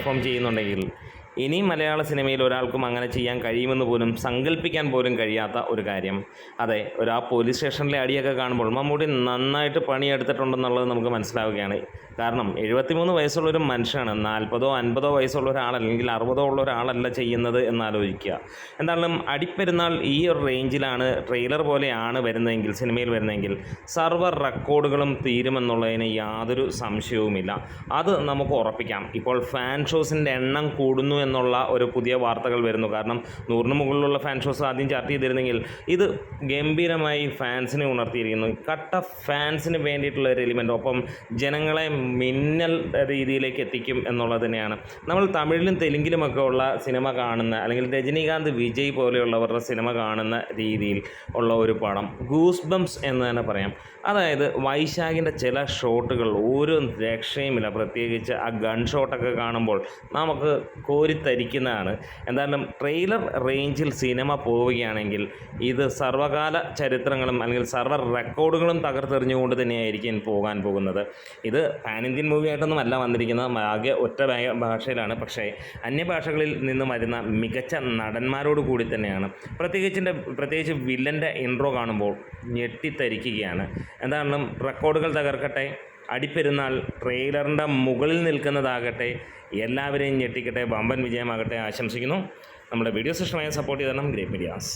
Perform ചെയ്യുന്നുണ്ടെങ്കിൽ ഇനി മലയാള സിനിമയിൽ ഒരാൾക്കും അങ്ങനെ ചെയ്യാൻ കഴിയുമെന്ന് പോലും സങ്കല്പിക്കാൻ പോലും കഴിയാത്ത ഒരു കാര്യം. അതെ, ആ പോലീസ് സ്റ്റേഷനിലെ അടിയൊക്കെ കാണുമ്പോൾ മമ്മൂട്ടി നന്നായിട്ട് പണിയെടുത്തിട്ടുണ്ടെന്നുള്ളത് നമുക്ക് മനസ്സിലാവുകയാണ്. കാരണം 73 വയസ്സുള്ളൊരു മനുഷ്യനാണ്, 40 50 വയസ്സുള്ള ഒരാളല്ലെങ്കിൽ 60 ഉള്ള ഒരാളല്ല ചെയ്യുന്നത് എന്നാലോചിക്കുക. എന്തായാലും അടിപ്പെരുന്നാൾ ഈ ഒരു റേഞ്ചിലാണ്, ട്രെയിലർ പോലെയാണ് വരുന്നതെങ്കിൽ, സിനിമയിൽ വരുന്നതെങ്കിൽ സർവർ റെക്കോർഡുകളും തീരുമെന്നുള്ളതിന് യാതൊരു സംശയവുമില്ല. അത് നമുക്ക് ഉറപ്പിക്കാം. ഇപ്പോൾ ഫാൻ ഷോസിൻ്റെ എണ്ണം കൂടുന്നു എന്നുള്ള ഒരു പുതിയ വാർത്തകൾ വരുന്നു. കാരണം 100-ന് മുകളിലുള്ള ഫാൻ ഷോസ് ആദ്യം ചാർട്ട് ചെയ്തിരുന്നെങ്കിൽ ഇത് ഗംഭീരമായി ഫാൻസിനെ ഉണർത്തിയിരിക്കുന്നു. കട്ട ഫാൻസിന് വേണ്ടിയിട്ടുള്ള ഒരു എലിമെൻ്റ്, ഒപ്പം ജനങ്ങളെ മിന്നൽ രീതിയിലേക്ക് എത്തിക്കും എന്നുള്ളത് തന്നെയാണ്. നമ്മൾ തമിഴിലും തെലുങ്കിലുമൊക്കെ ഉള്ള സിനിമ കാണുന്ന, അല്ലെങ്കിൽ രജനീകാന്ത് വിജയ് പോലെയുള്ളവരുടെ സിനിമ കാണുന്ന രീതിയിൽ ഉള്ള ഒരു പടം, ഗൂസ് ബംസ് എന്ന് തന്നെ പറയാം. അതായത് വൈശാഖിൻ്റെ ചില ഷോട്ടുകൾ ഒരു രക്ഷയുമില്ല. പ്രത്യേകിച്ച് ആ ഗൺ ഷോട്ടൊക്കെ കാണുമ്പോൾ നമുക്ക് കോരിത്തരിക്കുന്നതാണ്. എന്തായാലും ട്രെയിലർ റേഞ്ചിൽ സിനിമ പോവുകയാണെങ്കിൽ ഇത് സർവകാല ചരിത്രങ്ങളും അല്ലെങ്കിൽ സർവ്വ റെക്കോർഡുകളും തകർത്തെറിഞ്ഞുകൊണ്ട് തന്നെയായിരിക്കും പോകാൻ പോകുന്നത്. ഇത് പാൻ ഇന്ത്യൻ മൂവിയായിട്ടൊന്നും അല്ല വന്നിരിക്കുന്നത്, ആകെ ഒറ്റ ഭാഷയിലാണ്. പക്ഷേ അന്യഭാഷകളിൽ നിന്നും വരുന്ന മികച്ച നടന്മാരോട് കൂടി തന്നെയാണ്. പ്രത്യേകിച്ച് വില്ലൻ്റെ ഇൻട്രോ കാണുമ്പോൾ ഞെട്ടിത്തരിക്കുകയാണ്. എന്തായാലും റെക്കോർഡുകൾ തകർക്കട്ടെ, അടിപ്പെരുന്നാൾ ട്രെയിലറിൻ്റെ മുകളിൽ നിൽക്കുന്നതാകട്ടെ, എല്ലാവരെയും ഞെട്ടിക്കട്ടെ, വമ്പൻ വിജയമാകട്ടെ ആശംസിക്കുന്നു. നമ്മുടെ വീഡിയോസ് ഇഷ്ടമായി സപ്പോർട്ട് ചെയ്തരണം ഗ്രേറ്റ് മീഡിയാസ്.